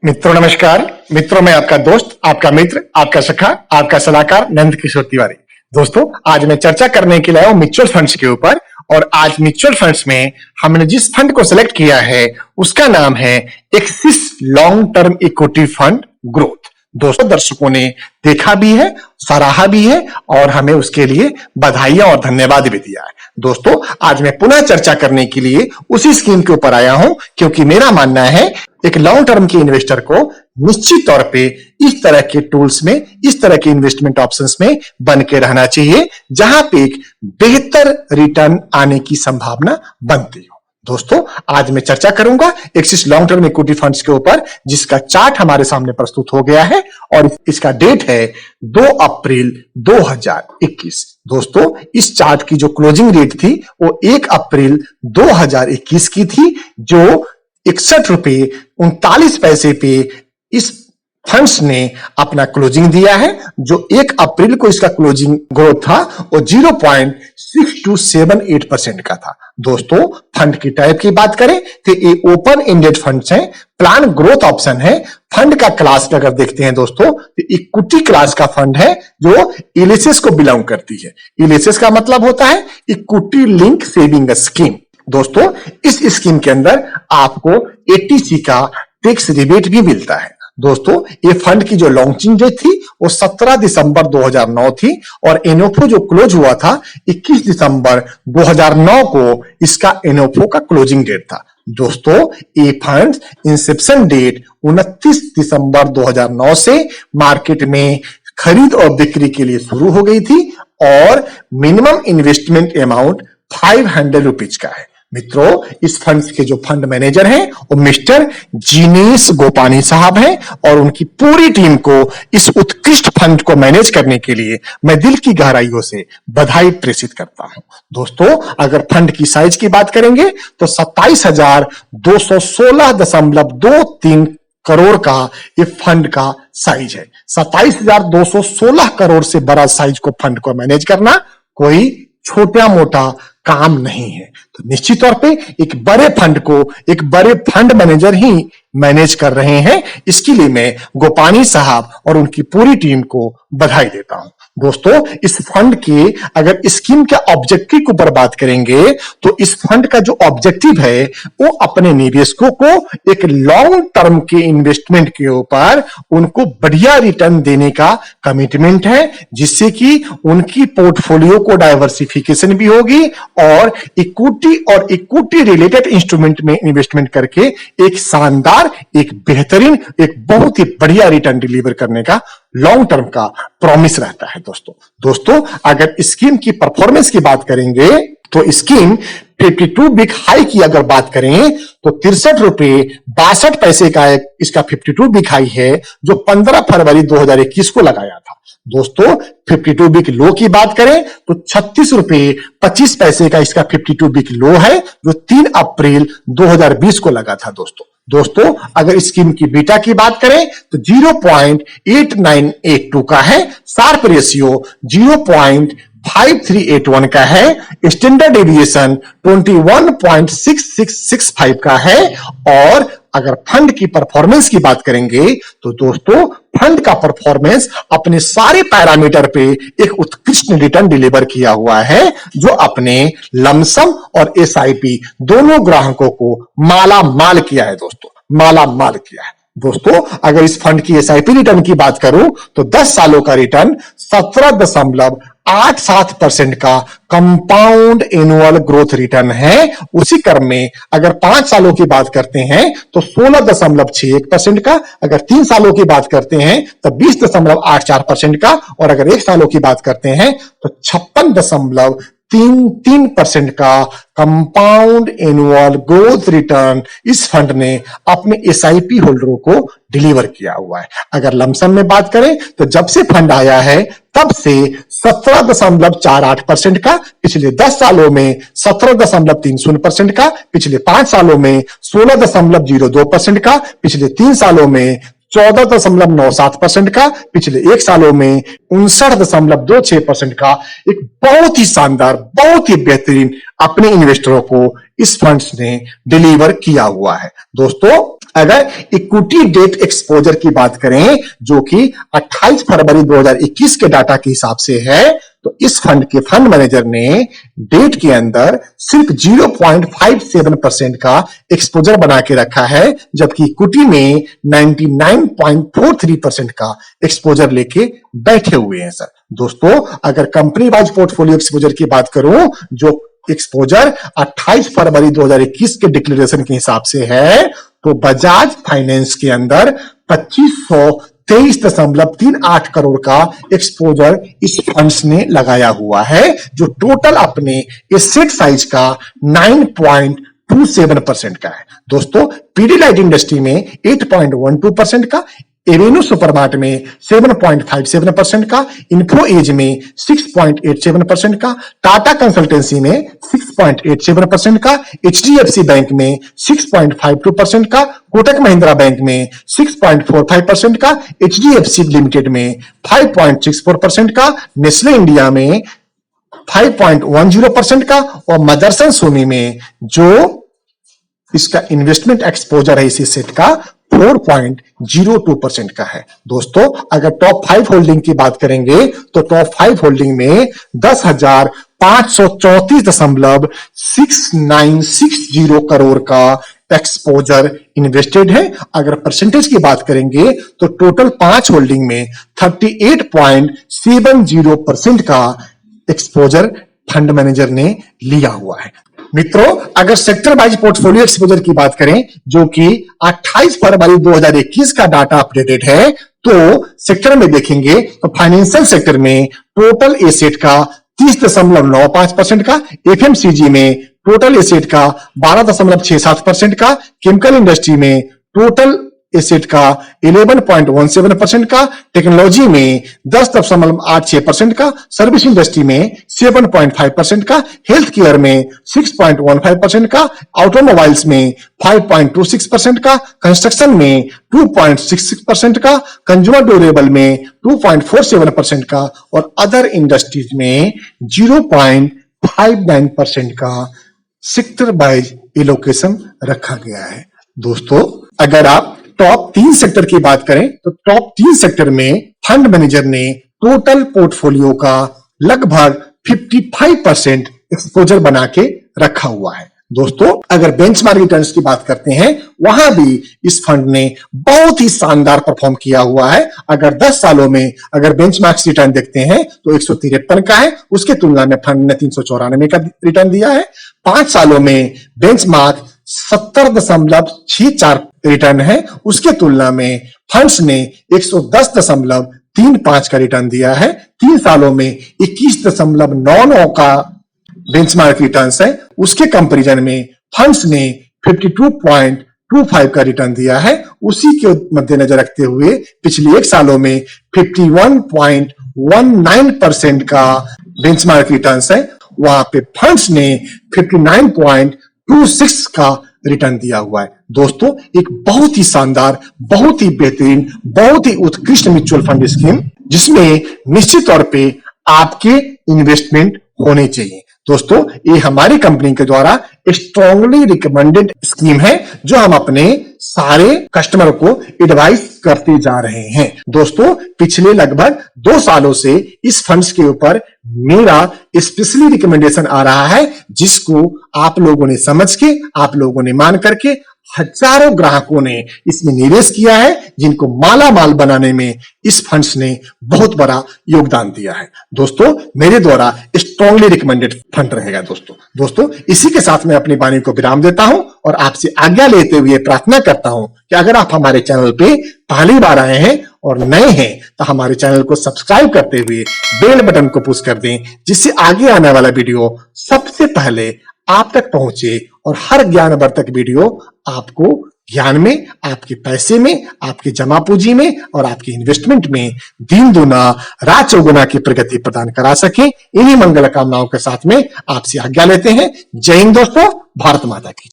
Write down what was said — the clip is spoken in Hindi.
मित्रों नमस्कार। मित्रों मैं आपका दोस्त, आपका मित्र, आपका सखा, आपका सलाहकार नंद किशोर तिवारी। दोस्तों आज मैं चर्चा करने के लिए आया हूं म्यूचुअल फंड्स के ऊपर। और आज म्यूचुअल फंड्स में हमने जिस फंड को सिलेक्ट किया है उसका नाम है axis long term equity fund growth. दोस्तों दर्शकों ने देखा भी है, सराहा भी है और हमें उसके लिए बधाइयां और धन्यवाद भी दिया है। दोस्तों आज मैं पुनः चर्चा करने के लिए उसी स्कीम के ऊपर आया हूं क्योंकि मेरा मानना है एक लॉन्ग टर्म के इन्वेस्टर को निश्चित तौर पे इस तरह के टूल्स में, इस तरह के इन्वेस्टमेंट ऑप्शंस में बन के रहना चाहिए जहां पे एक बेहतर रिटर्न आने की संभावना बनती हो। दोस्तों आज मैं चर्चा करूंगा axis long term equity funds के ऊपर जिसका चार्ट हमारे सामने प्रस्तुत हो गया है और इसका डेट है 2 अप्रैल 2021। दोस्तों इस चार्ट की जो क्लोजिंग रेट थी वो 1 अप्रैल 2021 की थी जो 61 रुपये 39 पैसे पे इस फंड्स ने अपना क्लोजिंग दिया है। जो 1 अप्रैल को इसका क्लोजिंग ग्रोथ था वो 0.6278% का था। दोस्तों फंड की टाइप की बात करें तो ये ओपन एंडेड फंड्स हैं, प्लान ग्रोथ ऑप्शन है। फंड का क्लास अगर देखते हैं दोस्तों तो इक्विटी क्लास का फंड है जो एलएसएस को बिलोंग करती है। एलएसएस का मतलब होता है इक्विटी लिंक सेविंग स्कीम। दोस्तों इस स्कीम के अंदर आपको एटीसी का टैक्स रिबेट भी मिलता है। दोस्तों ये फंड की जो लॉन्चिंग डेट थी वो 17 दिसंबर 2009 थी और एनओफओ जो क्लोज हुआ था 21 दिसंबर 2009 को इसका एनओफओ का क्लोजिंग डेट था। दोस्तों ये फंड इंसेप्शन डेट 29 दिसंबर 2009 से मार्केट में खरीद और बिक्री के लिए शुरू हो गई थी और मिनिमम इन्वेस्टमेंट अमाउंट 500 रुपीज का है। मित्रों इस फंड के जो फंड मैनेजर हैं वो मिस्टर जिनेश गोपानी साहब हैं और उनकी पूरी टीम को इस उत्कृष्ट फंड को मैनेज करने के लिए मैं दिल की गहराइयों से बधाई प्रेषित करता हूं। दोस्तों अगर फंड की साइज की बात करेंगे तो 27,216.23 करोड़ का ये फंड का साइज है। 27,216 करोड़ से बड़ा साइज को फंड को मैनेज करना कोई छोटा मोटा काम नहीं है। तो निश्चित तौर पे एक बड़े फंड को एक बड़े फंड मैनेजर ही मैनेज कर रहे हैं। इसके लिए मैं गोपानी साहब और उनकी पूरी टीम को बधाई देता हूं। दोस्तों इस फंड के अगर स्कीम के ऑब्जेक्टिव के ऊपर बात करेंगे तो इस फंड का जो ऑब्जेक्टिव है वो अपने निवेशकों को एक लॉन्ग टर्म के इन्वेस्टमेंट के ऊपर उनको बढ़िया रिटर्न देने का कमिटमेंट है जिससे कि उनकी पोर्टफोलियो को डाइवर्सिफिकेशन भी होगी और इक्विटी और इक्विटी रिलेटेड इंस्ट्रूमेंट में इन्वेस्टमेंट करके एक शानदार, एक बेहतरीन, एक बहुत ही बढ़िया रिटर्न डिलीवर करने का लॉन्ग टर्म का प्रॉमिस रहता है। दोस्तों अगर स्कीम की परफॉर्मेंस की बात करेंगे तो स्कीम 52 बिग हाई की अगर बात करें तो 63 रुपये 62 पैसे का इसका 52 बिग हाई है जो 15 फरवरी 2021 को लगाया था। दोस्तों 52 बिग लो की बात करें तो 36 रुपये 25 पैसे का इसका 52 बिग लो है जो 3 अप्रैल 2020 को लगा था। दोस्तों अगर स्कीम की बीटा की बात करें तो 0.8982 का है, शार्प रेशियो 0.5381 का है, स्टैंडर्ड डेविएशन 21.6665 का है। और अगर फंड की परफॉर्मेंस की बात करेंगे तो दोस्तों फंड का परफॉर्मेंस अपने सारे पैरामीटर पे एक उत्कृष्ट रिटर्न डिलीवर किया हुआ है जो अपने लमसम और एसआईपी दोनों ग्राहकों को माला माल किया है। माला माल किया है। दोस्तों अगर इस फंड की एसआईपी रिटर्न की बात करूं तो 10 सालों का रिटर्न 17.87% का कंपाउंड एनुअल ग्रोथ रिटर्न है। उसी क्रम में अगर 5 सालों की बात करते हैं तो 16.61% का, अगर 3 सालों की बात करते हैं तो 20.84% का और अगर 1 सालों की बात करते हैं तो 56.33% का कंपाउंड एनुअल ग्रोथ रिटर्न इस फंड ने अपने एसआईपी होल्डरों को डिलीवर किया हुआ है। अगर लमसम में बात करें तो जब से फंड आया है तब से 17.48% का, पिछले 10 सालों में 17.30% का, पिछले 5 सालों में 16.02% का, पिछले 3 सालों में 14.97% का, पिछले 1 सालों में 59.26% का एक बहुत ही शानदार, बहुत ही बेहतरीन अपने इन्वेस्टरों को इस फंड्स ने डिलीवर किया हुआ है। दोस्तों अगर इक्विटी डेट एक्सपोजर की बात करें जो कि 28 फरवरी 2021 के डाटा के हिसाब से है, तो इस फंड के फंड मैनेजर ने डेट के अंदर सिर्फ 0.57% का एक्सपोजर बना के रखा है, जबकि इक्विटी में 99.43% का एक्सपोजर लेके बैठे हुए हैं। सर दोस्तों, अगर कंपनी वाइज पोर्टफोलियो एक्सपोजर की बात करूं, जो एक्सपोजर 28 फरवरी 2021 के डिक्लेरेशन के हिसाब से है, तो बजाज फाइनेंस के अंदर 2523.38 करोड़ का एक्सपोजर इस फंड्स ने लगाया हुआ है, जो टोटल अपने एसेट साइज का 9.27% का है। दोस्तों, पीडीलाइट इंडस्ट्री में 8.12% का, एवेन्यू सुपरमार्ट में 7.57% का, इन्फो एज में 6.87% का, टाटा कंसल्टेंसी में 6.87% का, एचडीएफसी बैंक में 6.52% का, कोटक महिंद्रा बैंक में 6.45% का, एचडीएफसी लिमिटेड में 5.64% का, नेस्ले इंडिया में 5.10% का, और मदरसन सोनी में जो इसका इन्वेस्टमेंट एक्सपोजर है इसी सेट का 4.02% का है। दोस्तों, अगर टॉप 5 होल्डिंग की बात करेंगे तो टॉप 5 होल्डिंग में 10,534.6960 करोड़ का एक्सपोजर इन्वेस्टेड है। अगर परसेंटेज की बात करेंगे तो टोटल 5 होल्डिंग में 38.70% का एक्सपोजर फंड मैनेजर ने लिया हुआ है। मित्रों, अगर सेक्टर वाइज पोर्टफोलियो एक्सपोजर की बात करें जो कि 28 फरवरी 2021 का डाटा अपडेटेड है, तो सेक्टर में देखेंगे तो फाइनेंशियल सेक्टर में टोटल एसेट का 30.95% का, एफएमसीजी में टोटल एसेट का 12.67% का, केमिकल इंडस्ट्री में टोटल एसेट का 11.17% का, टेक्नोलॉजी में 10.86% का, सर्विस इंडस्ट्री में 7.5% का, हेल्थ केयर में 6.15% का, ऑटोमोबाइल्स में 5.26% का, कंस्ट्रक्शन में 2.66% का, कंज्यूमर ड्यूरेबल में 2.47% का, और अदर इंडस्ट्रीज में 0.59% का सेक्टर वाइज एलोकेशन रखा गया है। दोस्तों, अगर आप टॉप 3 सेक्टर की बात करें तो टॉप 3 सेक्टर में फंड मैनेजर ने टोटल पोर्टफोलियो का लगभग 55% एक्सपोजर बना के रखा हुआ है। दोस्तों, अगर बेंचमार्क रिटर्न्स की बात करते हैं, वहां भी इस फंड ने बहुत ही शानदार परफॉर्म किया हुआ है। अगर 10 सालों में अगर बेंचमार्क रिटर्न देखते हैं तो 153 का है, उसके तुलना में फंड ने 394 का रिटर्न दिया है। 5 सालों में बेंचमार्क 70.64 रिटर्न है, उसके तुलना में फंड्स ने 110.35 का रिटर्न दिया है। 3 सालों में 21.99 का बेंचमार्क रिटर्न्स है, उसके कंपैरिजन में फंड्स ने 52.25 का रिटर्न दिया है। उसी के मद्देनजर रखते हुए पिछले 1 सालों में 51.19% का बेंचमार्क रिटर्न्स है, वहां पे फंड्स ने 59.26 का रिटर्न दिया हुआ है। दोस्तों, एक बहुत ही शानदार, बहुत ही बेहतरीन, बहुत ही उत्कृष्ट म्यूचुअल फंड स्कीम, जिसमें निश्चित तौर पे आपके इन्वेस्टमेंट होने चाहिए। दोस्तों, ये हमारी कंपनी के द्वारा स्ट्रांगली रिकमेंडेड स्कीम है, जो हम अपने सारे कस्टमर को एडवाइस करते जा रहे हैं। दोस्तों, पिछले लगभग 2 सालों से इस फंड्स के ऊपर मेरा स्पेशली रिकमेंडेशन आ रहा है, जिसको आप लोगों ने समझ के, आप लोगों ने मान करके हजारों ग्राहकों ने इसमें निवेश किया है, जिनको माला माल बनाने में इस फंड्स ने बहुत बड़ा योगदान दिया है। दोस्तों, मेरे द्वारा स्ट्रांगली रिकमेंडेड फंड रहेगा। दोस्तों, इसी के साथ मैं अपनी वाणी को विराम देता हूं और आपसे आज्ञा लेते हुए प्रार्थना करता हूं कि अगर आप हमारे चैनल पे पहली बार आए हैं और नए हैं तो हमारे चैनल को सब्सक्राइब करते हुए बेल बटन को पुश कर दें, जिससे आगे आने वाला वीडियो सबसे पहले आप तक पहुंचे और हर ज्ञानवर्धक वीडियो आपको ज्ञान में, आपके पैसे में, आपकी जमा पूंजी में और आपके इन्वेस्टमेंट में दिन दुना रात चौगुना की प्रगति प्रदान करा सके। इन्हीं मंगल कामनाओं के साथ में आपसे आज्ञा लेते हैं। जय हिंद दोस्तों, भारत माता की।